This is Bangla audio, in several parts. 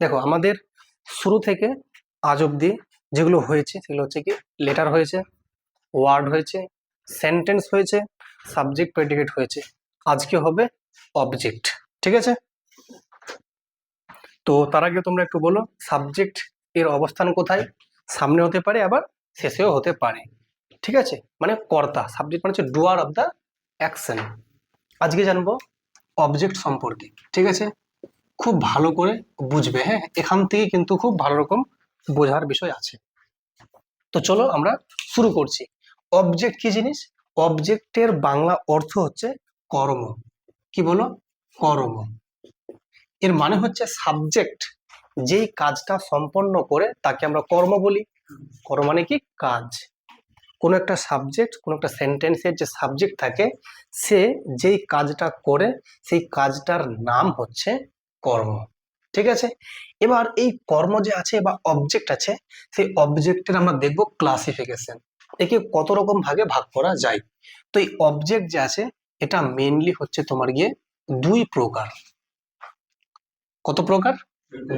দেখো আমাদের শুরু থেকে আজ অব্দি যেগুলো হয়েছে সেগুলো হচ্ছে কি লেটার হয়েছে, ওয়ার্ড হয়েছে, সেন্টেন্স হয়েছে, সাবজেক্ট প্রেডিকেট হয়েছে। আজকে হবে অবজেক্ট। ঠিক আছে, তো তার আগে তোমরা একটু বলো সাবজেক্ট এর অবস্থান কোথায়? সামনে হতে পারে আবার শেষেও হতে পারে। ঠিক আছে, মানে কর্তা, সাবজেক্ট মানে হচ্ছে ডুয়ার অফ দ্য অ্যাকশন। আজকে জানবো অবজেক্ট সম্পর্কে। ঠিক আছে, খুব ভালো করে বুঝবে। হ্যাঁ, এখান থেকে কিন্তু খুব ভালো রকম বোঝার বিষয় আছে। তো চলো আমরা শুরু করছি। অবজেক্ট কি জিনিস? অবজেক্টের বাংলা অর্থ হচ্ছে কর্ম। কি বলো? কর্ম। এর মানে হচ্ছে সাবজেক্ট যেই কাজটা সম্পন্ন করে তাকে আমরা কর্ম বলি। কর্ম মানে কি? কাজ। কোন একটা সাবজেক্ট, কোন একটা সেন্টেন্সের যে সাবজেক্ট থাকে, সে যেই কাজটা করে সেই কাজটার নাম হচ্ছে কর্ম। ঠিক আছে, এবার এই কর্ম যে আছে বা অবজেক্ট আছে, সেই অবজেক্টের আমরা দেখব ক্লাসিফিকেশন, একে কত রকম ভাগে ভাগ করা যায়। তো এই অবজেক্ট যে আছে এটা মেইনলি হচ্ছে তোমার গিয়ে দুই প্রকার। কত প্রকার?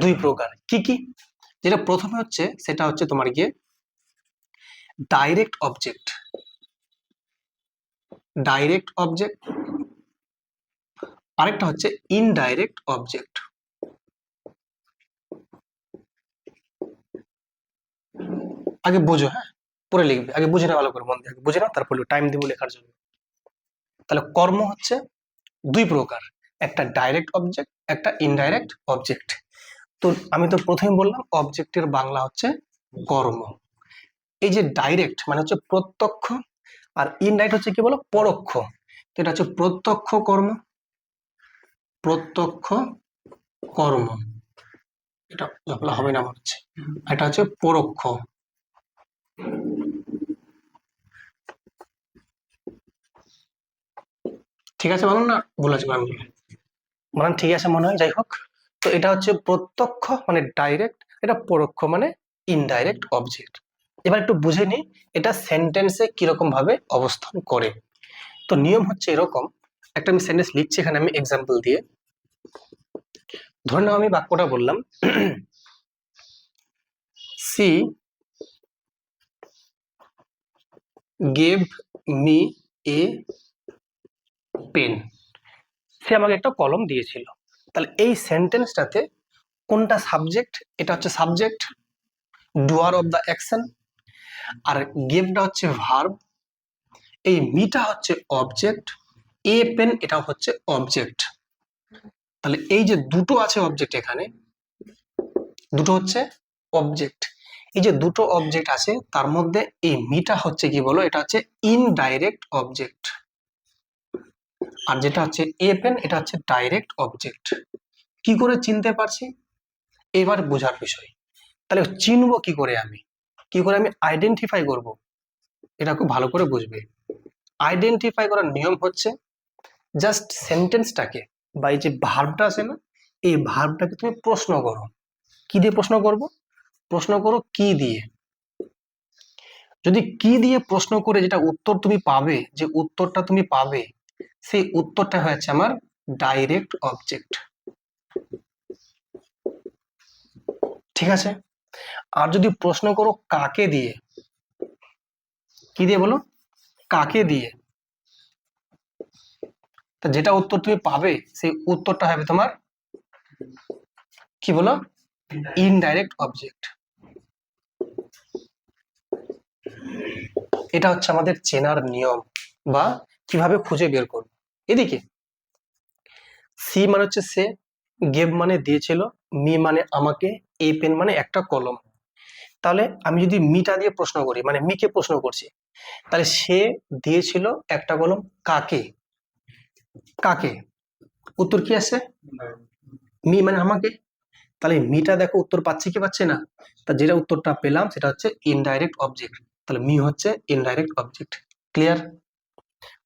দুই প্রকার। কি কি? যেটা প্রথমে হচ্ছে সেটা হচ্ছে তোমার গিয়ে ডাইরেক্ট অবজেক্ট। Direct object. আরেকটা হচ্ছে ইনডাইরেক্ট অবজেক্ট। আগে বোঝো, হ্যাঁ, পরে লিখবে। আগে বুঝে না, ভালো করে মন দিয়ে বুঝে নাও, তারপর টাইম দিব লেখার জন্য। তাহলে কর্ম হচ্ছে দুই প্রকার, একটা ডাইরেক্ট অবজেক্ট, একটা ইনডাইরেক্ট অবজেক্ট। তো আমি তো প্রথমে বললাম অবজেক্টের বাংলা হচ্ছে কর্ম। এই যে ডাইরেক্ট মানে হচ্ছে প্রত্যক্ষ, আর ইনডাইরেক্ট হচ্ছে কি বলো? পরোক্ষ। তো এটা হচ্ছে প্রত্যক্ষ কর্ম। প্রত্যক্ষ কর্ম, এটা হবে না আমার হচ্ছে, এটা হচ্ছে পরোক্ষ। ঠিক আছে, বলুন না, ভুল আছে মানে মানে ঠিক আছে মনে হয়, যাই হোক। তো এটা হচ্ছে প্রত্যক্ষ মানে ডাইরেক্ট, এটা পরোক্ষ মানে ইনডাইরেক্ট অবজেক্ট। এবার একটু বুঝে নি এটা সেন্টেন্সে কিরকম ভাবে অবস্থান করে। তো নিয়ম হচ্ছে এরকম, একটা আমি সেন্টেন্স লিখছি, এখানে আমি এক্সাম্পল দিয়ে। ধরে নাও আমি বাক্যটা বললাম, she gave me a pen. সে আমাকে একটা কলম দিয়েছিল। তাহলে এই সেন্টেন্সটাতে কোনটা সাবজেক্ট? এটা হচ্ছে সাবজেক্ট, ডুয়ার অফ দ্য অ্যাকশন। আর গেভটা হচ্ছে ভার্ব, এই মিটা হচ্ছে অবজেক্ট, এ পেন এটাও হচ্ছে অবজেক্ট। তাহলে এই যে দুটো আছে অবজেক্ট, এখানে দুটো হচ্ছে অবজেক্ট। এই যে দুটো অবজেক্ট আছে তার মধ্যে এই মিটা হচ্ছে কি বলো? এটা হচ্ছে ইনডাইরেক্ট অবজেক্ট। আর যেটা হচ্ছে এ পেন এটা হচ্ছে ডাইরেক্ট অবজেক্ট। কি করে চিনতে পারছি? এবার বোঝার বিষয়। তাহলে চিনবো কি করে আমি? কি করে আমি আইডেন্টিফাই করব? এটা খুব ভালো করে বুঝবে। আইডেন্টিফাই করার নিয়ম হচ্ছে জাস্ট সেন্টেন্সটাকে বা এই যে ভার্বটা আছে না, এই ভার্বটাকে তুমি প্রশ্ন করো। কি দিয়ে প্রশ্ন করব? প্রশ্ন করো কি দিয়ে। যদি কি দিয়ে প্রশ্ন করে যেটা উত্তর তুমি পাবে, যে উত্তরটা তুমি পাবে, সেই উত্তরটা হচ্ছে আমার ডাইরেক্ট অবজেক্ট। ঠিক আছে, আর যদি প্রশ্ন করো কাকে দিয়ে, কি দিয়ে বলো? কাকে দিয়ে, তা যেটা উত্তর তুমি পাবে সেই উত্তরটা হবে তোমার কি বলো? Indirect object. এটা হচ্ছে আমাদের চেনার নিয়ম বা কিভাবে খুঁজে বের করব। এদিকে সি মানে হচ্ছে সে, গেভ মানে দিয়েছিল, মি মানে আমাকে, এ পেন মানে একটা কলম। তাহলে আমি যদি মিটা দিয়ে প্রশ্ন করি, মানে মিকে প্রশ্ন করছি, তাহলে সে দিয়েছিল একটা কলম কাকে? কাকে? উত্তর কি আসছে? মি মানে আমাকে। তাহলে মিটা দেখো উত্তর পাচ্ছে কি পাচ্ছে না? তা যেটা উত্তরটা পেলাম সেটা হচ্ছে ইনডাইরেক্ট অবজেক্ট। তাহলে মি হচ্ছে ইনডাইরেক্ট অবজেক্ট। ক্লিয়ার?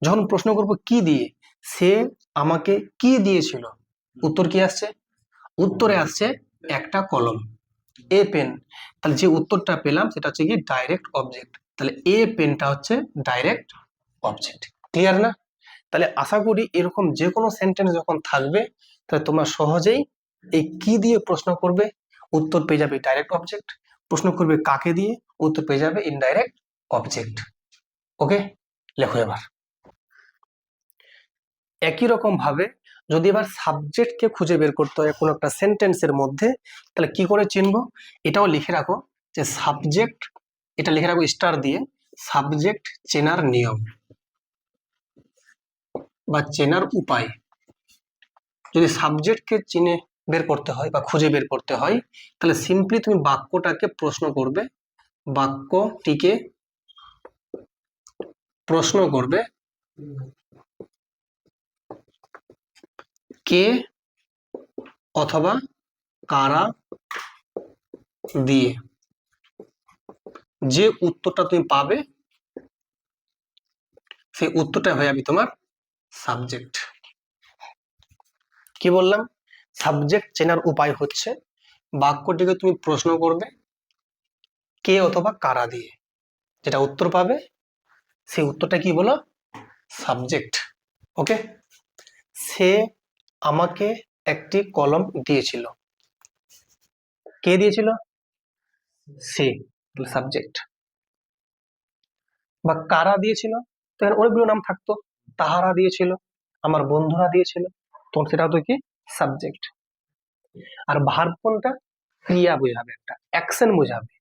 যখন প্রশ্ন করব কি দিয়ে, সে আমাকে কি দিয়েছিল, উত্তর কি আসছে? উত্তরে আসছে একটা কলম, এ পেন। তাহলে যে উত্তরটা পেলাম সেটা হচ্ছে কি ডাইরেক্ট অবজেক্ট। তাহলে এ পেনটা হচ্ছে ডাইরেক্ট অবজেক্ট। ক্লিয়ার না? তাহলে আশা করি এরকম যে কোনো সেন্টেন্স যখন থাকবে তাহলে তোমরা সহজেই এই কি দিয়ে প্রশ্ন করবে, উত্তর পেয়ে যাবে ডাইরেক্ট অবজেক্ট। প্রশ্ন করবে কাকে দিয়ে, উত্তর পেয়ে যাবে ইনডাইরেক্ট অবজেক্ট। ওকে, লেখো এবার। একই রকম ভাবে যদি এবার সাবজেক্টকে খুঁজে বের করতে হয় কোনো একটা সেন্টেন্সের মধ্যে, তাহলে কি করে চিনবো, এটাও লিখে রাখো যে সাবজেক্ট, এটা লিখে রাখো স্টার দিয়ে, সাবজেক্ট চেনার নিয়ম বা চেনার উপায়। যদি সাবজেক্টকে চিনে বের করতে হয় বা খুঁজে বের করতে হয়, তাহলে সিম্পলি তুমি বাক্যটাকে প্রশ্ন করবে, বাক্যটিকে প্রশ্ন করবে কে অথবা কারা দিয়ে। যে উত্তরটা তুমি পাবে সেই উত্তরটা হয়ে যাবে তোমার সাবজেক্ট। কি বললাম, সাবজেক্ট চেনার উপায় হচ্ছে বাক্যটিকে তুমি প্রশ্ন করবে কে অথবা কারা দিয়ে, যেটা উত্তর পাবে সেই উত্তরটা কি বলো, সাবজেক্ট। ওকে, সে আমাকে একটি কলম দিয়েছিল, কে দিয়েছিল, সে, সাবজেক্ট। বা কারা দিয়েছিল, তখন অনেকগুলো নাম থাকতো, তাহারা দিয়েছিল, আমার বন্ধুরা দিয়েছিল, তখন সেটা হতো কি, সাবজেক্ট। আর ভার্ব কোনটা, ক্রিয়া বোঝাবে, একটা অ্যাকশন বোঝাবে,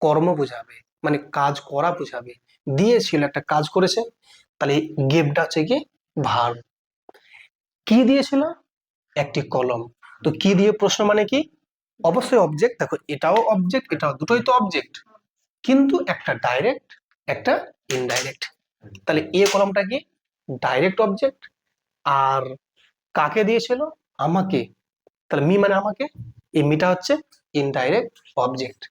কর্ম বোঝাবে, মানে কাজ করা বোঝাবে। দিয়েছিল, একটা কাজ করেছে, তাহলে গিভটা হচ্ছে কি ভার্ব। কি দিয়েছিল, একটি কলম। তো কি দিয়ে প্রশ্ন মানে কি, অবশ্যই অবজেক্ট। দেখো এটাও অবজেক্ট, এটাও, দুটোই তো অবজেক্ট, কিন্তু একটা ডাইরেক্ট, একটা ইনডাইরেক্ট। তাহলে এ কলমটা কি ডাইরেক্ট অবজেক্ট, আর কাকে দিয়েছিল, আমাকে, তাহলে মি মানে আমাকে, এই মিটা হচ্ছে ইনডাইরেক্ট অবজেক্ট।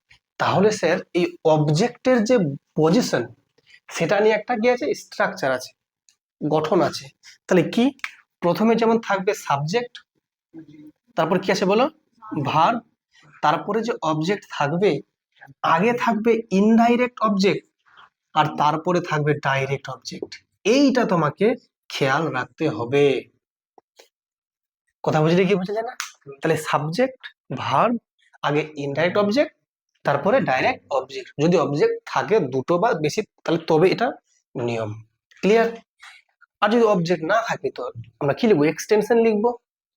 তাহলে স্যার এই অবজেক্টের যে পজিশন, সেটা নিয়ে একটা কি আছে, স্ট্রাকচার আছে, গঠন আছে। তাহলে কি, প্রথমে যেমন থাকবে সাবজেক্ট, তারপর কি আছে বলো, ভার্ব, তারপরে যে অবজেক্ট থাকবে, আগে থাকবে ইনডাইরেক্ট অবজেক্ট, আর তারপরে থাকবে ডাইরেক্ট অবজেক্ট। এইটা তোমাকে খেয়াল রাখতে হবে। কথা বুঝলে কি বুঝলে না, তাহলে সাবজেক্ট, ভার্ব, আগে ইনডাইরেক্ট অবজেক্ট, তারপরে ডাইরেক্ট অবজেক্ট। যদি অবজেক্ট থাকে দুটো বা বেশি, তাহলে তবে এটা নিয়ম। ক্লিয়ার? আর যদি অবজেক্ট না থাকে তো আমরা কি লিখবো, এক্সটেনশন লিখবো।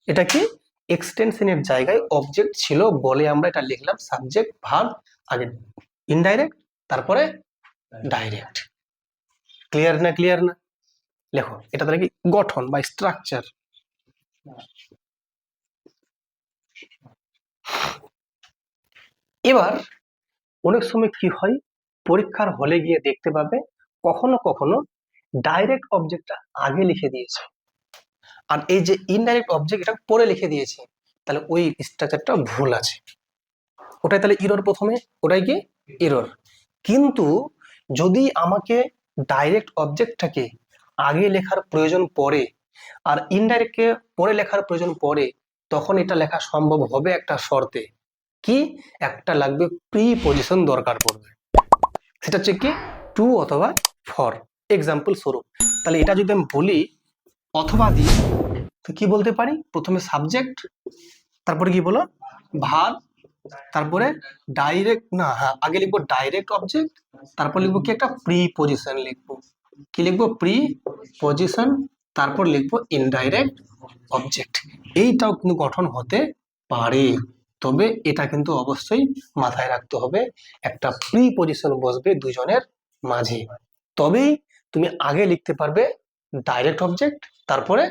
এটা কি, এক্সটেনশনের জায়গায় অবজেক্ট ছিল বলে আমরা এটা লিখলাম সাবজেক্ট, ভার্ব, আগে ইনডাইরেক্ট, তারপরে ডাইরেক্ট। ক্লিয়ার না, ক্লিয়ার না, লেখো। এটা তাহলে কি গঠন বা স্ট্রাকচার। এবার অনেক সময় কি হয়, পরীক্ষার হলে গিয়ে দেখতে পাবে কখনো কখনো ডাইরেক্ট অবজেক্টটা আগে লিখে দিয়েছে, আর এই যে ইনডাইরেক্ট অবজেক্ট এটা পরে লিখে দিয়েছে, তাহলে ওই স্ট্রাকচারটা ভুল আছে। ওটাই তাহলে ইরর, প্রথমে ওটাই কি ইরর। কিন্তু যদি আমাকে ডাইরেক্ট অবজেক্টটাকে আগে লেখার প্রয়োজন পড়ে আর ইনডাইরেক্টকে পরে লেখার প্রয়োজন পড়ে, তখন এটা লেখা সম্ভব হবে একটা শর্তে, কি, একটা লাগবে প্রিপজিশন দরকার পড়বে, সেটা হচ্ছে কি টু অথবা ফর। এক্সাম্পল স্বরূপ, তাহলে এটা যদি আমি বলি অথবা দিয়ে, তো কি বলতে পারি, প্রথমে সাবজেক্ট, তারপরে কি বলো ভার্ব, তারপরে ডাইরেক্ট, না হ্যাঁ আগে লিখবো ডাইরেক্ট অবজেক্ট, তারপর লিখবো কি একটা প্রিপজিশন লিখবো, কি লিখবো, প্রিপজিশন, তারপর লিখবো ইনডাইরেক্ট অবজেক্ট। এইটাও কিন্তু গঠন হতে পারে, তবে এটা কিন্তু অবশ্যই মাথায় রাখতে হবে, একটা প্রিপজিশন বসবে দুজনের মাঝে, তবেই তুমি আগে লিখতে পারবে ডাইরেক্ট অবজেক্ট, তারপরে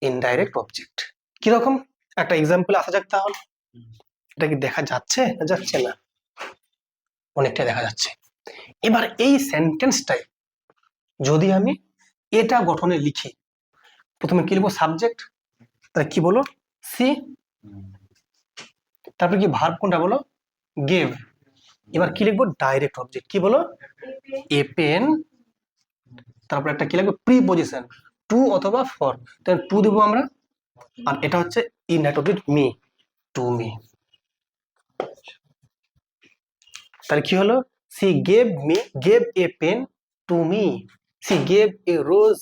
ইনডাইরেক্ট অবজেক্ট। কিরকম, একটা এক্সাম্পল আসা যাক তাহলে। এটা কি দেখা যাচ্ছে না যাচ্ছে না, অনেকটা দেখা যাচ্ছে। এবার এই সেন্টেন্সটাই যদি আমি এটা গঠনে লিখি, প্রথমে কি লিখবো, সাবজেক্ট, তাহলে কি বলো, সি, তারপর কি ভার্ব কোনটা বলো, গেভ। এবার কি লিখবো, ডাইরেক্ট অবজেক্ট, কি বলো, এ পেন, তারপর একটা কি লিখবো, প্রিপজিশন, টু অথবা ফর, তাহলে টু দেবো আমরা, আর এটা হচ্ছে indirect object me, to me. তাহলে কি হলো, she gave me, gave a pen to me, she gave a rose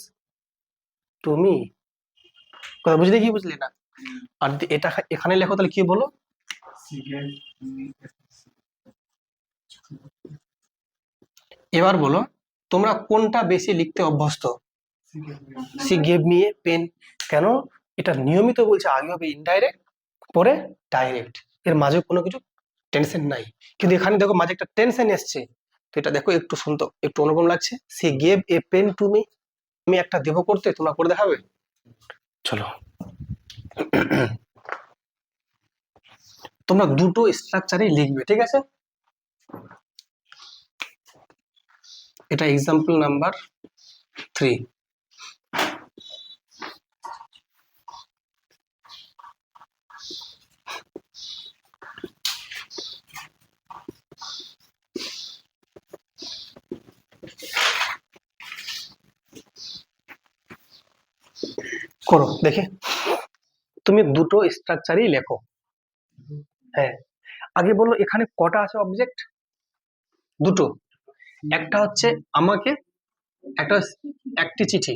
to me. কথা বুঝলে কি বুঝলে না, আর যদি এটা এখানে লেখো তাহলে কি বলো, এবার বলো তোমরা কোনটা বেশি লিখতে অভ্যস্ত? She gave me a pen. কেন? এটা নিয়মিত বলছে, আগে হবে ইনডাইরেক্ট পরে ডাইরেক্ট, এর মাঝে কোনো কিছু টেনশন নাই। কিন্তু এখানে দেখো মাঝে একটা টেনশন এসছে, তো এটা দেখো একটু শুনতো একটু অনুপম লাগছে। She gave a pen to me, আমি একটা দেবো করতে, তোমরা করে দেখাবে? চলো তোমরা দুটো স্ট্রাকচারই লিখবে, ঠিক আছে? এটা এক্সাম্পল নাম্বার 3। করো দেখে, তুমি দুটো স্ট্রাকচারই লেখো। হ্যাঁ, আগে বলো এখানে কটা আছে অবজেক্ট? দুটো। একটা হচ্ছে আমাকে, একটা একটি চিঠি,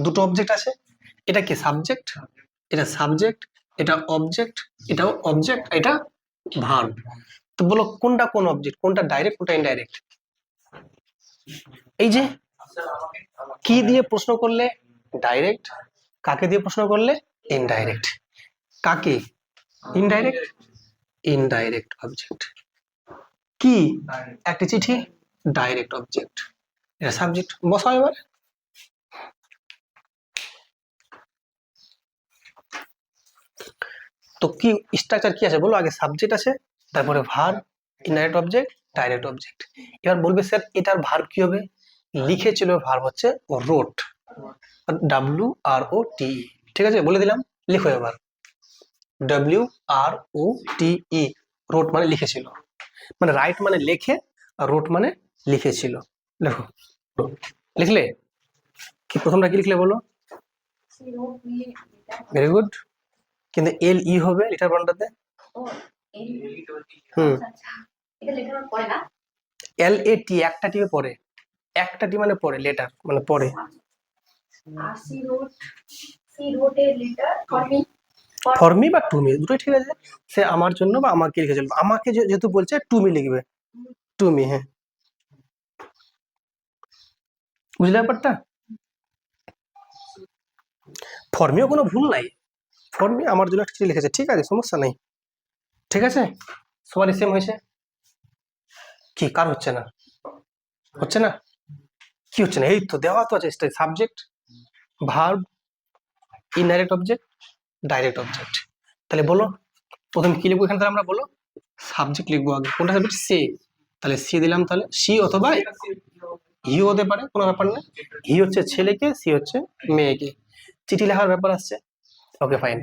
দুটো অবজেক্ট আছে। এটা কি সাবজেক্ট? এটা সাবজেক্ট, এটা অবজেক্ট, এটাও অবজেক্ট, এটা ভার্ব। তো বলো কোনটা কোন অবজেক্ট, কোনটা ডাইরেক্ট কোনটা ইনডাইরেক্ট? এই যে কি দিয়ে প্রশ্ন করলে ডাইরেক্ট, কাকে দিয়ে প্রশ্ন করলে ইনডাইরেক্ট। কাকে? Indirect, indirect object. কি? একটা চিঠি, ডাইরেক্ট অবজেক্ট, এটা সাবজেক্ট। বসাও এবার। তো কি স্ট্রাকচার কি আছে বলো? আগে সাবজেক্ট আছে, তারপরে verb, indirect object, direct object. এবার বলবে স্যার এটার ভার্ব কি হবে? লিখেছিল ভার্ব হচ্ছে রোট, WROTE। ঠিক আছে, বলে দিলাম, লিখো এবার। WROTE, রোট মানে লিখেছিল, মানে রাইট মানে লেখে, আর রোট মানে লিখেছিল। দেখো লিখলে কি, প্রথমটা কি লিখলে বলো? Very good. কিন্তু LE হবে লিটার বান্ডাতে। LAT, একটা টি পরে, একটা টি মানে পরে, লেটার মানে পরে। ফর মি বা টু মি দুটোই ঠিক আছে, সে আমার জন্য বা আমাকে লিখে চলবে। আমাকে যেহেতু বলছে টু মি লিখবে, টু মি। হ্যাঁ, বুঝলে ব্যাপারটা? ফর্মেও কোনো ভুল নাই, ফর্মে আমার জন্য একটা চিঠি লিখেছে, ঠিক আছে, সমস্যা নাই। ঠিক আছে, সবারই সেম হয়েছে। কি কার হচ্ছে না? হচ্ছে না? কি হচ্ছে না? এই তো দেওয়া তো আছে, subject, verb, indirect object, direct object. তাহলে বলো প্রথম কি লিখবো এখানে? তাহলে আমরা বলো সাবজেক্ট লিখবো আগে। কোনটা সাবজেক্ট? সে। তাহলে সি দিলাম, তাহলে সি অথবা হি হতে পারে, কোনো ব্যাপার না। হি হচ্ছে ছেলেকে, সি হচ্ছে মেয়েকে। চিঠি লেখার ব্যাপার আসছে, ওকে ফাইন।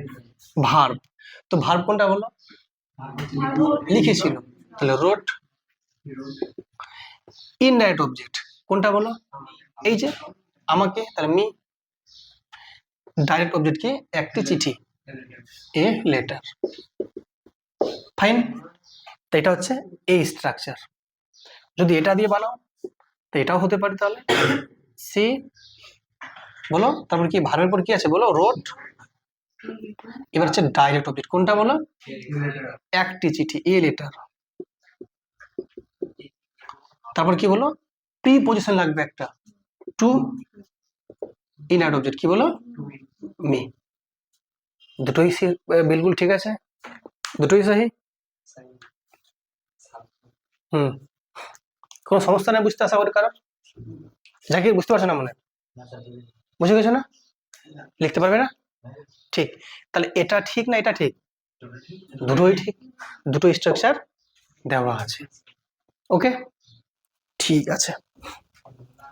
ভার্ব, তো ভার্ব কোনটা বলো? লিখেছিল, তাহলে রোট। ইনডাইরেক্ট অবজেক্ট কোনটা বলো? এই যে আমাকে, তাহলে মি। ডাইরেক্ট অবজেক্ট কি? একটি চিঠি, এ লেটার। ফাইন। তো এটা হচ্ছে এই স্ট্রাকচার। যদি এটা দিয়ে বানাও তো এটাও হতে পারে। তাহলে সি বলো, তারপর কি ভার্বের পর কি আছে বলো? রোট। এবার হচ্ছে ডাইরেক্ট অবজেক্ট কোনটা বলো? একটি চিঠি, এ লেটার। তারপর কি বলো? প্রিপজিশন লাগবে একটা, টু। ইনডাইরেক্ট অবজেক্ট কি বলো? মি। দুটোই বিলকুল ঠিক আছে, দুটোই সহি। কোনো সমস্যা নেই বুঝতে, আশা করি কারণ যাকে বুঝতে পারছো না মনে বুঝে গেছো না? লিখতে পারবে না? ঠিক। তাহলে এটা ঠিক না এটা ঠিক? দুটোই ঠিক, দুটো স্ট্রাকচার দেওয়া আছে। ওকে, ঠিক আছে,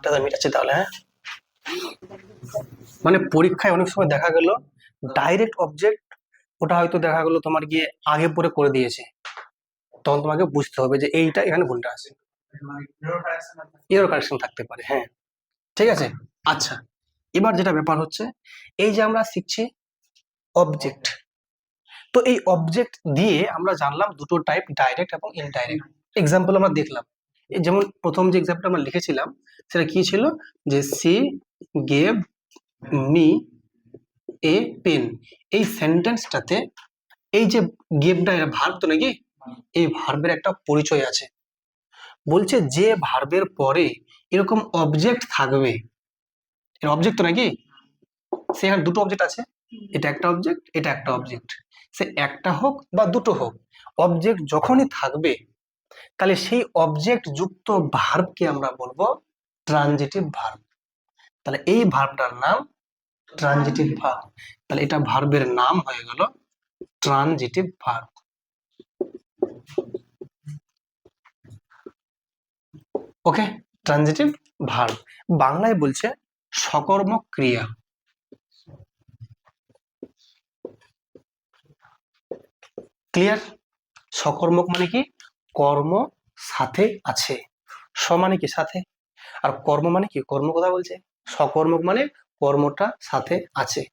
দাদা মিটাচ্ছে তাহলে। হ্যাঁ, মানে পরীক্ষায় অনেক সময় দেখা গেল ডাইরেক্ট অবজেক্ট, ওটা হয়তো দেখা গেল তোমার গিয়ে আগে পরে করে দিয়েছে, তখন তোমাকে বুঝতে হবে যে এইটা এখানে ভুলটা আছে, এরর কারেকশন থাকতে পারে। হ্যাঁ, ঠিক আছে। আচ্ছা, এবার যেটা ব্যাপার হচ্ছে, এই যে আমরা শিখছি অবজেক্ট, তো এই অবজেক্ট দিয়ে আমরা জানলাম দুটো টাইপ, ডাইরেক্ট এবং ইনডাইরেক্ট। এক্সাম্পল আমরা দেখলাম, যেমন প্রথম যে এক্সাম্পল আমরা লিখেছিলাম সেটা কি ছিল, যে she gave me a pen, এই সেন্টেন্সটাতে এই যে গিভটা এটা ভার্ব তো নাকি, এই ভার্বের একটা পরিচয় আছে। বলছে যে ভার্বের পরে এরকম অবজেক্ট থাকবে, এর অবজেক্ট তো নাকি, সেখানে দুটো অবজেক্ট আছে, এটা একটা অবজেক্ট, এটা একটা অবজেক্ট, সে একটা হোক বা দুটো হোক, অবজেক্ট যখনই থাকবে তাহলে সেই অবজেক্ট যুক্ত ভার্বকে আমরা বলবো ট্রানজিটিভ ভার্ব। তাহলে এই ভার্বটার নাম ট্রানজিটিভ ভার্ব। তাহলে এটা ভার্বের নাম হয়ে গেল ট্রানজিটিভ ভার্ব। ওকে, ট্রানজিটিভ ভার্ব বাংলায় বলছে সকর্মক ক্রিয়া। ক্লিয়ার? সকর্মক মানে কি, কর্ম সাথে আছে, স মানে কি সাথে, আর কর্ম মানে কি, কর্ম কথা বলছে, সকর্মক মানে কর্মটা সাথে আছে,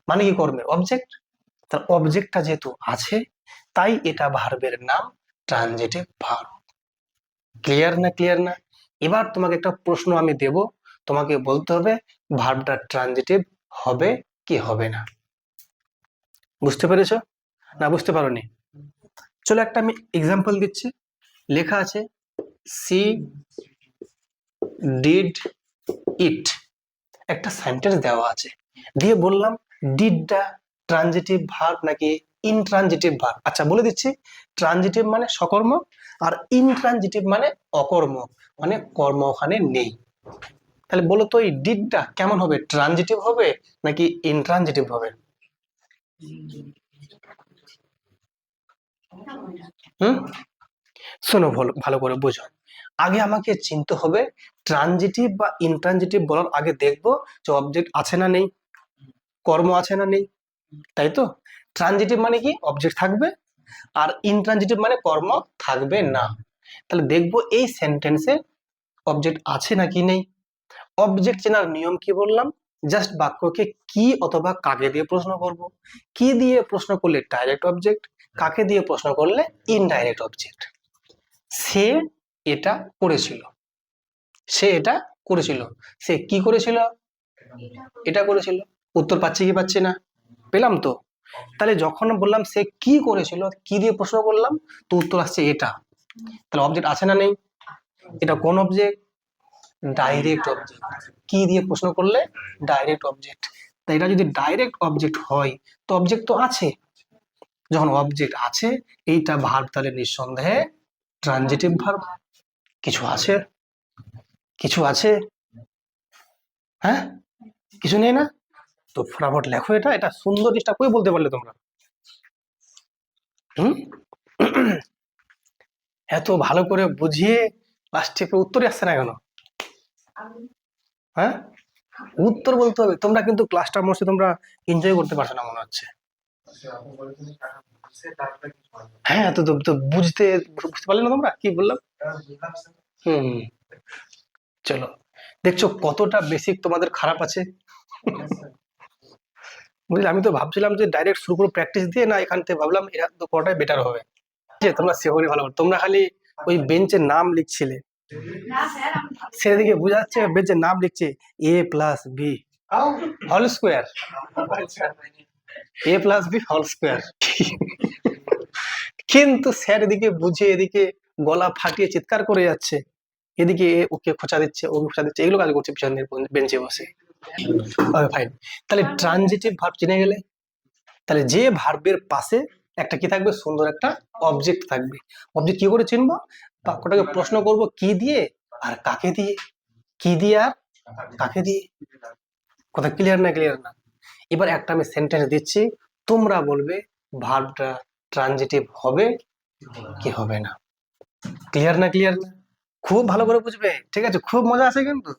মানে কি কর্মের অবজেক্ট, তার অবজেক্টটা যেহেতু আছে তাই এটা ভার্বের নাম ট্রানজিটিভ ভার্ব। ক্লিয়ার না? ক্লিয়ার না? এবার তোমাকে একটা প্রশ্ন আমি দেব, তোমাকে বলতে হবে ভার্বটা ট্রানজিটিভ হবে কি হবে না। বুঝতে পেরেছো না বুঝতে পারোনি? চলো একটা আমি এক্সাম্পল দিচ্ছি। লেখা আছে সি ডিড ইট, একটা সেন্টেন্স দেওয়া আছে, দিয়ে বললাম ডিডটা ট্রানজিটিভ ভার্ব নাকি ইনট্রানজিটিভ ভার্ব। আচ্ছা বলে দিচ্ছি, ট্রানজিটিভ মানে সকর্মক, আর ইনট্রানজিটিভ মানে অকর্মক, মানে কর্ম ওখানে নেই। তাহলে বলো তো এই ডিডটা কেমন হবে, ট্রানজিটিভ হবে নাকি ইনট্রানজিটিভ হবে? হুম, শোনো ভালো করে বোঝো। আগে আমাকে চিনতে হবে ট্রানজিটিভ বা ইনট্রানজিটিভ বলার আগে দেখবো যে অবজেক্ট আছে না নেই, কর্ম আছে না নেই, তাই তো? ট্রানজিটিভ মানে কি, অবজেক্ট থাকবে, আর ইনট্রানজিটিভ মানে কর্ম থাকবে না। তাহলে দেখবো এই সেন্টেন্সে অবজেক্ট আছে নাকি নেই। অবজেক্ট চেনার নিয়ম কি বললাম, জাস্ট বাক্যকে কি অথবা কাকে দিয়ে প্রশ্ন করব। কি দিয়ে প্রশ্ন করলে ডাইরেক্ট অবজেক্ট, কাকে দিয়ে প্রশ্ন করলে ইনডাইরেক্ট অবজেক্ট। সে এটা করেছিল, সে এটা করেছিল, সে কি করেছিল, এটা করেছিল। উত্তর পাচ্ছি কি পাচ্ছি না? পেলাম তো। তাহলে যখন বললাম সে কি করেছিল, কি দিয়ে প্রশ্ন করলাম, তো উত্তর আসছে এটা। তাহলে অবজেক্ট আছে না নেই? এটা কোন অবজেক্ট? Direct object. কি দিয়ে প্রশ্ন করলে ডাইরেক্ট অবজেক্ট। তাই এটা যদি ডাইরেক্ট অবজেক্ট হয় তো অবজেক্ট তো আছে, যখন অবজেক্ট আছে এইটা ভার্ব তাহলে নিঃসন্দেহে ট্রানজিটিভ ভার্ব। কিছু আছে, কিছু আছে, হ্যাঁ কিছু নেই না? তো ফটাফট লেখো, এটা এটা সুন্দর জিনিসটা কই বলতে পারলে তোমরা? হুম, এত ভালো করে বুঝিয়ে লাস্টে উত্তরে আসছে না কেন? হ্যাঁ, উত্তর বলতে হবে। তোমরা কিন্তু ক্লাসটা মনে হচ্ছে তোমরা এনজয় করতে পারছো না মনে হচ্ছে। হ্যাঁ, তো তো তো বুঝতে বুঝতে পারলে না তোমরা কি বললাম? হুম, চলো, দেখছো কতটা বেসিক তোমাদের খারাপ আছে। বুঝলে, আমি তো ভাবছিলাম যে ডাইরেক্ট শুরু করে প্র্যাকটিস দিয়ে, না এখান থেকে ভাবলাম এরা তো করাটাই বেটার হবে। যে তোমরা সেভাবে ভালো, তোমরা খালি ওই বেঞ্চের নাম লিখছিলে, সেদিকে বোঝা যাচ্ছে বেঞ্চের নাম লিখছে এ প্লাস বি হোল স্কোয়ার, এ প্লাস বি হোল স্কোয়ার। কিন্তু স্যার এদিকে বুঝে এদিকে গলা ফাটিয়ে চিৎকার করে যাচ্ছে, এদিকে ওকে খোঁচা দিচ্ছে, ওকে খোঁচা দিচ্ছে, এগুলো কাজ করছে পিছনের বেঞ্চে বসে। ফাইন, তাহলে ট্রানজিটিভ ভার্ব চিনে গেলে, তাহলে যে ভার্বের পাশে একটা কি থাকবে, সুন্দর একটা অবজেক্ট থাকবে। অবজেক্ট কি করে চিনবো, বাক্যটাকে প্রশ্ন করব কি দিয়ে আর কাকে দিয়ে, কি দিয়ে আর কাকে দিয়ে। কথা ক্লিয়ার না? ক্লিয়ার না? এবার একটা আমি সেন্টেন্স দিচ্ছি, তোমরা বলবে ভার্বটা ট্রানজিটিভ হবে কি হবে না। ক্লিয়ার না? ক্লিয়ার না? খুব ভালো করে বুঝবে, ঠিক আছে? খুব মজা আছে কিন্তু।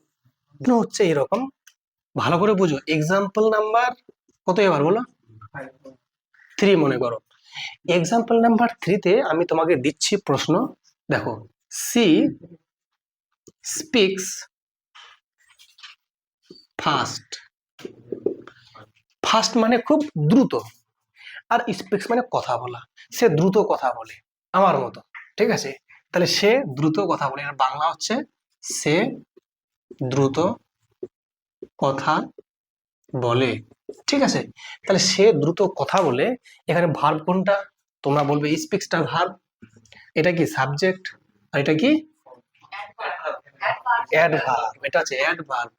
হচ্ছে এরকম, ভালো করে বুঝো। এক্সাম্পল নাম্বার কত এবার বলো? 3 মনে করো। এক্সাম্পল নাম্বার 3-তে আমি তোমাকে দিচ্ছি প্রশ্ন, দেখো সি স্পিক্স ফাস্ট। ফাস্ট মানে খুব দ্রুত, আর স্পিক্স মানে কথা বলা, সে দ্রুত কথা বলে আমার মতো, ঠিক আছে? তাহলে সে দ্রুত কথা বলে, আর বাংলা হচ্ছে সে দ্রুত কথা বলে, ঠিক আছে। তাহলে সে দ্রুত কথা বলে, এখানে ভার্ব কোনটা? তোমরা বলবে স্পিক্সটা ভার্ব, এটা কি সাবজেক্ট, আর এটা কি অ্যাডভার্ব, এটা হচ্ছে অ্যাডভার্ব।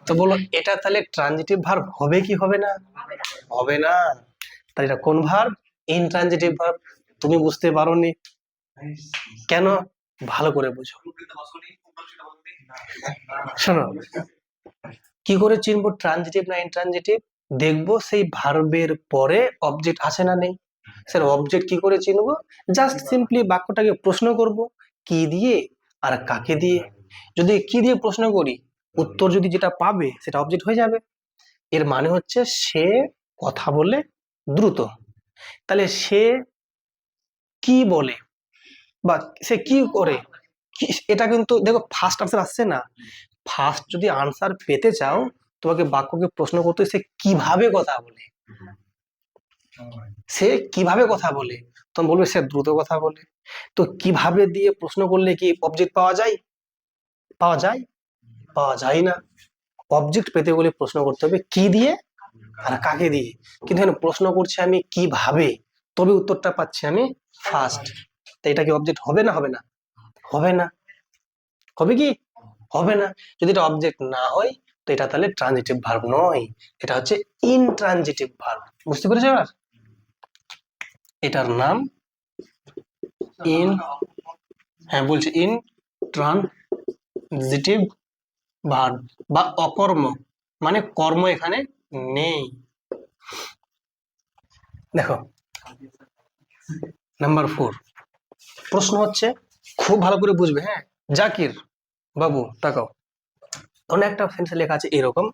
তো বলো এটা তাহলে ট্রানজিটিভ ভার্ব হবে কি হবে না? হবে না। তাহলে এটা কোন ভার্ব? Intransitive verb. তুমি বুঝতে পারোনি কেন? ভালো করে বুঝো। শোনো, কি করে চিনবো ট্রানজিটিভ না ইনট্রানজিটিভ? দেখবো সেই ভার্বের পরে অবজেক্ট আছে না নেই। স্যার অবজেক্ট কি করে চিনবো? জাস্ট সিম্পলি বাক্যটাকে প্রশ্ন করব, কি দিয়ে আর কাকে দিয়ে। যদি কি দিয়ে প্রশ্ন করি, উত্তর যদি যেটা পাবে সেটা অবজেক্ট হয়ে যাবে। এর মানে হচ্ছে সে কথা বলে দ্রুত। তাহলে সে কি বলে বা সে কি করে, এটা কিন্তু দেখো ফার্স্ট আনসার আসছে না। ফার্স্ট যদি আনসার পেতে চাও, তোমাকে বাক্যকে প্রশ্ন করতে, সে কিভাবে কথা বলে, সে কিভাবে কথা বলে, তখন বলবে সে দ্রুত কথা বলে। তো কিভাবে দিয়ে প্রশ্ন করলে কি অবজেক্ট পাওয়া যায়? পাওয়া যায়? পাওয়া যায় না। অবজেক্ট পেতে গেলে প্রশ্ন করতে হবে কি দিয়ে আর কাকে দিয়ে। কিন্তু এখানে প্রশ্ন করছি আমি কিভাবে, তবে উত্তরটা পাচ্ছি আমি ফার্স্ট। তো এটা কি অবজেক্ট হবে না হবে না? হবে না। হবে কি? হবে না। যদি এটা অবজেক্ট না হয়, তো এটা তাহলে ট্রানজিটিভ ভার্ব নয়, এটা হচ্ছে ইনট্রানজিটিভ ভার্ব। বুঝতে পেরেছো এবার? এটার নাম ইন, হ্যাঁ বলছি ইন ট্রানজিটিভ ভার্ব বা অকর্ম, মানে কর্ম এখানে নেই। দেখো নাম্বার 4 প্রশ্ন হচ্ছে, খুব ভালো করে বুঝবে, হ্যাঁ। জাকির বাবু তাকাও, অনেক একটা সেন্টেন্স লেখা আছে এরকম।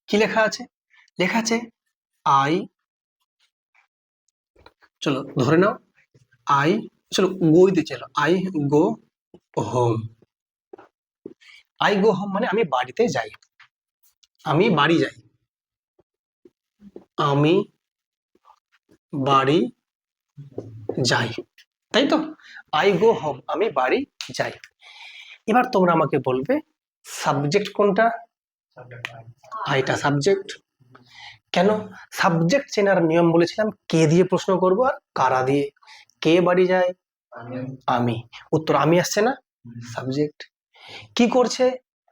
কি লেখা আছে? লেখা আছে আই, চলো ধরে নাও আই, চলো গোইতে চলো, I go home. I go home মানে আমি বাড়িতে যাই, আমি বাড়ি যাই, আমি বাড়ি যাই, তাই তো? আই গো হোম, আমি বাড়ি যাই। এবার তোমরা আমাকে বলবে সাবজেক্ট কোনটা? আইটা সাবজেক্ট। কেন? সাবজেক্ট চেনার নিয়ম বলেছিলাম কে দিয়ে প্রশ্ন করব আর কারা দিয়ে। কে বাড়ি যায়? আমি। উত্তর আমি আসছে না, সাবজেক্ট। কি করছে?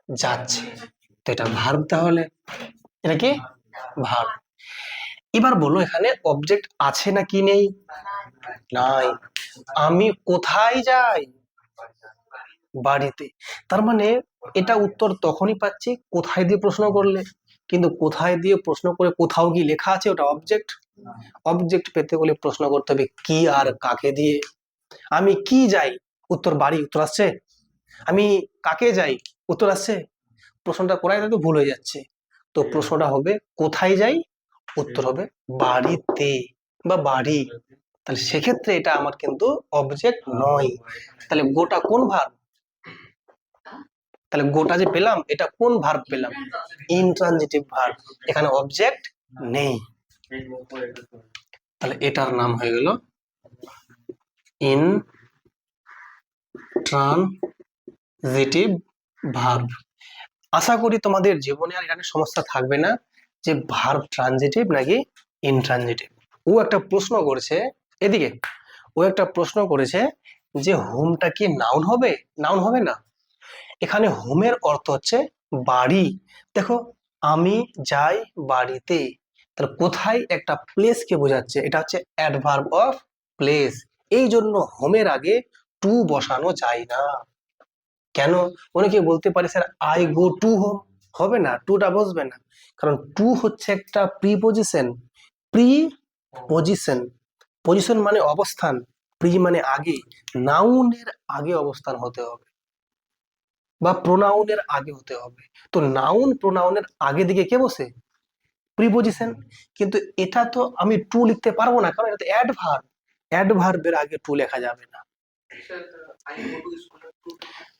যাচ্ছে। তো এটা ভার্ব, তাহলে এটা কি ভার্ব। এবার বলো এখানে অবজেক্ট আছে না কি নেই? নাই। আমি কোথায় যাই? বাড়িতে। তার মানে এটা উত্তর তখনই পাচ্ছি কোথায় দিয়ে প্রশ্ন করলে। কিন্তু কোথায় দিয়ে প্রশ্ন করে কোথাও কি লেখা আছে ওটা অবজেক্ট? অবজেক্ট পেতে গেলে প্রশ্ন করতে হবে কি আর কাকে দিয়ে। আমি কি যাই? উত্তর বাড়ি, উত্তর আসছে। আমি কাকে যাই? উত্তর আসছে। প্রশ্নটা করাই তো ভুল হয়ে যাচ্ছে। তো প্রশ্নটা হবে কোথায় যাই, উত্তর হবে বাড়িতে বা বাড়ি। তাহলে সেক্ষেত্রে এটা আমার কিন্তু অবজেক্ট নয়। তাহলে গোটা কোন ভার্ব? তাহলে গোটা যে পেলাম এটা কোন ভার্ব পেলাম? ইনট্রানজিটিভ ভার্ব, এখানে অবজেক্ট নেই। তাহলে এটার নাম হয়ে গেল ইনট্রানজিটিভ ভার্ব। আশা করি তোমাদের জীবনে আর এখানে সমস্যা থাকবে না যে ভার্ব ট্রানজিটিভ নাকি ইনট্রানজিটিভ। ও একটা প্রশ্ন করেছে এদিকে, ও একটা প্রশ্ন করেছে যে হোমটা কি নাউন হবে? নাউন হবে না। এখানে হোমের অর্থ হচ্ছে বাড়ি। দেখো আমি যাই বাড়িতে, তাহলে কোথায় একটা প্লেস কে বোঝাচ্ছে, এটা হচ্ছে অ্যাডভার্ব অফ প্লেস। এই জন্য হোমের আগে টু বসানো যায় না। কেন? অনেকে বলতে পারে sir I go to home, হবে না, টুটা বসবে না। কারণ টু হচ্ছে একটা প্রিপজিশন। প্রিপজিশন, পজিশন মানে অবস্থান, প্রি মানে আগে, নাউনের আগে অবস্থান হতে হবে বা প্রোনাউনের আগে হতে হবে। তো নাউন প্রোনাউনের আগে দিকে কে বসে? প্রিপজিশন। কিন্তু এটা তো আমি টু লিখতে পারবো না, কারণ এটা তো অ্যাডভার্ব। অ্যাডভার্বের আগে টু লেখা যাবে না।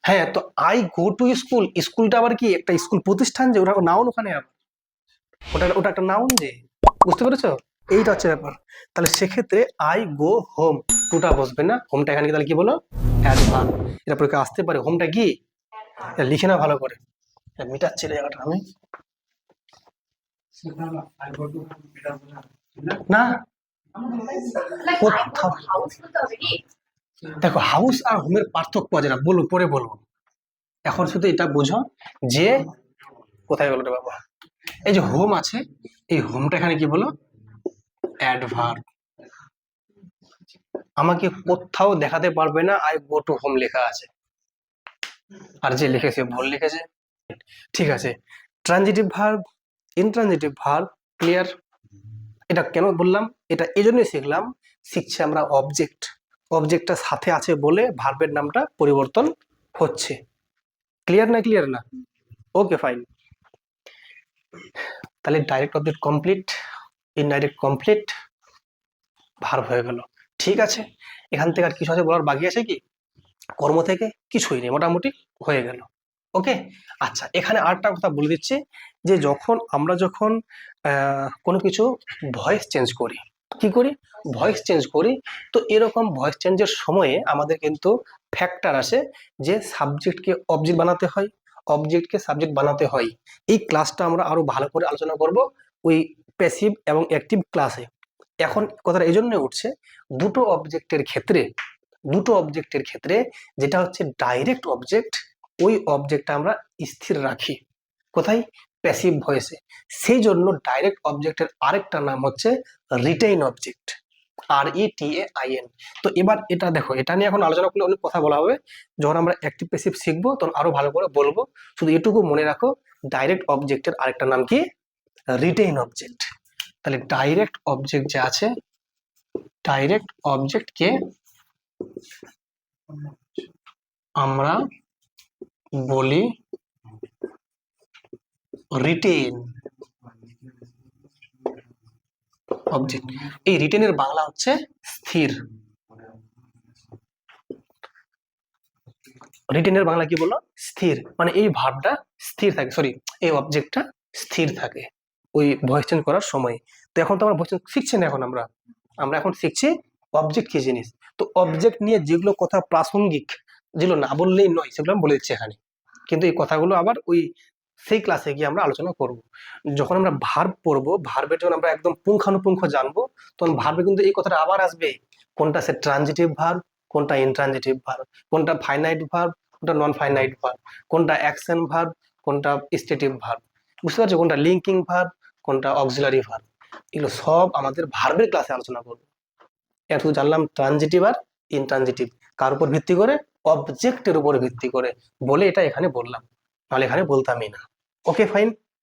হ্যাঁ, তো আই গো টু স্কুল, স্কুলটা আবার কি একটা স্কুল প্রতিষ্ঠান যে, ওটা নাউন ওখানে আবার, ওটা ওটা একটা নাউন যে, বুঝতে পেরেছো? এইটা হচ্ছে ব্যাপার। তাহলে সেক্ষেত্রে আই গো হোম, টুটা বসবে না, হোমটা এখানে তাহলে কি বলো? অ্যাডভার্ব। এটা পরীক্ষা আসতে পারে, হোমটা কি? এটা লিখে না ভালো করে, মিটাচ্ছি জায়গাটা আমি। না, কোথাও দেখো হাউস আর হোমের পার্থক্য আছে না, বলবো পরে বলবো, এখন শুধু এটা বুঝো যে কোথায় গেল রে বাবা, এই যে হোম আছে, এই হোমটা এখানে কি বলো, অ্যাডভার্ব। আমাকে কোথাও দেখাতে পারবে না আই গো টু হোম লেখা আছে, আর যে লিখেছে ভুল লিখেছে। ঠিক আছে, transitive verb, intransitive verb, clear? এটা কেন বললাম, এটা এই জন্যই শিখছি আমরা অবজেক্ট, অবজেক্টটা সাথে আছে বলে ভার্বের নামটা পরিবর্তন হচ্ছে। ক্লিয়ার না? ক্লিয়ার না? Okay fine. তাহলে direct object complete, indirect complete, verb হয়ে গেল। ঠিক আছে, এখান থেকে আর কিছু আছে বলার বাকি আছে কি? কর্ম থেকে কিছুই নেই, মোটামুটি হয়ে গেল। ওকে, আচ্ছা এখানে আরেকটা কথা বলে দিচ্ছি, যে যখন কোনো কিছু ভয়েস চেঞ্জ করি, কি করি, ভয়েস চেঞ্জ করি, তো এরকম ভয়েস চেঞ্জের সময়ে আমাদের কিন্তু ফ্যাক্টর আসে যে সাবজেক্টকে অবজেক্ট বানাতে হয়, অবজেক্টকে সাবজেক্ট বানাতে হয়। এই ক্লাসটা আমরা আরো ভালো করে আলোচনা করব ওই প্যাসিভ এবং অ্যাক্টিভ ক্লাসে। এখন কথাটা এই জন্য উঠছে, দুটো অবজেক্টের ক্ষেত্রে, যেটা হচ্ছে ডাইরেক্ট অবজেক্ট, ওই অবজেক্টটা আমরা স্থির রাখি কোথায়, প্যাসিভ ভয়েসে। সেই জন্য ডাইরেক্ট অবজেক্টের আরেকটা নাম হচ্ছে রিটেইন অবজেক্ট, RETAIN। তো এবার এটা দেখো, এটা নিয়ে এখন আলোচনা করলে অনেক কথা বলা হবে, যখন আমরা অ্যাক্টিভ প্যাসিভ শিখবো তখন আরো ভালো করে বলবো। শুধু এটুকু মনে রাখো, ডাইরেক্ট অবজেক্টের আরেকটা নাম কি, রিটেইন অবজেক্ট। তাহলে ডাইরেক্ট অবজেক্ট যে আছে, ডাইরেক্ট অবজেক্টকে আমরা বলি রিটেন অবজেক্ট। এই রিটেনের বাংলা হচ্ছে স্থির। রিটেনের বাংলা কি বলো, স্থির, মানে এই ভাবটা স্থির থাকে, সরি এই অবজেক্টটা স্থির থাকে ওই ভয়েস চেঞ্জ করার সময়। তো এখন তো আমরা ভয়েস চেঞ্জ শিখছি না, এখন আমরা এখন শিখছি অবজেক্ট কি জিনিস। তো অবজেক্ট নিয়ে যেগুলো কথা প্রাসঙ্গিক, যেগুলো না বললেই নয়, সেগুলো আমি বলে দিচ্ছি এখানে, কিন্তু এই কথাগুলো আবার ওই সেই ক্লাসে গিয়ে আমরা আলোচনা করব। যখন আমরা ভার্ব পড়বো, ভার্বের যখন আমরা একদম পুঙ্খানুপুঙ্খ জানবো, তখন ভার্বে কিন্তু এই কথাটা আবার আসবে, কোনটা সে ট্রানজিটিভ ভার্ব, কোনটা ইনট্রানজিটিভ ভার্ব, কোনটা ফাইনাইট ভার্ব, কোনটা নন ফাইনাইট ভার্ব, কোনটা অ্যাকশন ভার্ব, কোনটা স্টেটিভ ভার্ব, বুঝতে পারছো, কোনটা লিঙ্কিং ভার্ব, কোনটা অক্সিলারি ভার্ব। এগুলো সব আমাদের ভার্বের ক্লাসে আলোচনা করবো। এটা শুধু জানলাম ট্রানজিটিভ আর ইনট্রানজিটিভ, কার উপর ভিত্তি করে, অবজেক্টের উপর ভিত্তি করে, বলে এটা এখানে বললাম, নাহলে এখানে বলতামই না। Okay fine.